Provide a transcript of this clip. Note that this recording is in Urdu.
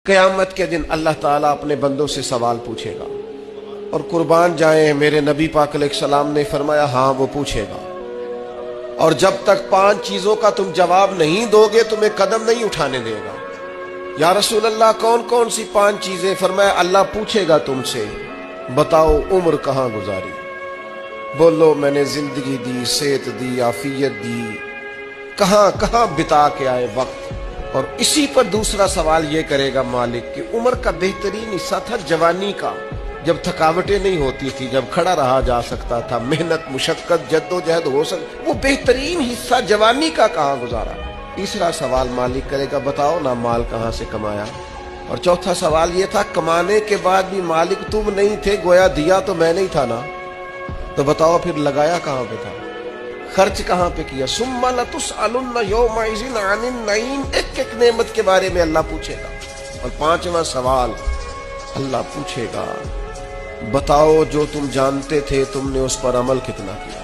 قیامت کے دن اللہ تعالیٰ اپنے بندوں سے سوال پوچھے گا، اور قربان جائیں میرے نبی پاک علیہ السلام نے فرمایا ہاں وہ پوچھے گا، اور جب تک 5 چیزوں کا تم جواب نہیں دو گے تمہیں قدم نہیں اٹھانے دے گا۔ یا رسول اللہ کون کون سی 5 چیزیں؟ فرمایا اللہ پوچھے گا تم سے بتاؤ عمر کہاں گزاری، بولو میں نے زندگی دی، صحت دی، عافیت دی، کہاں کہاں بتا کے آئے وقت۔ اور اسی پر دوسرا سوال یہ کرے گا مالک کہ عمر کا بہترین حصہ تھا جوانی کا، جب تھکاوٹیں نہیں ہوتی تھی، جب کھڑا رہا جا سکتا تھا، محنت مشقت جد و جہد ہو سکتی، وہ بہترین حصہ جوانی کا کہاں گزارا۔ تیسرا سوال مالک کرے گا بتاؤ نا مال کہاں سے کمایا۔ اور چوتھا سوال یہ تھا کمانے کے بعد بھی مالک تم نہیں تھے، گویا دیا تو میں نہیں تھا نا، تو بتاؤ پھر لگایا کہاں پہ تھا، خرچ کہاں پہ کیا۔ ثم لتسألن یومئذ عن النعیم، ایک ایک نعمت کے بارے میں اللہ پوچھے گا۔ اور 5واں سوال اللہ پوچھے گا بتاؤ جو تم جانتے تھے تم نے اس پر عمل کتنا کیا۔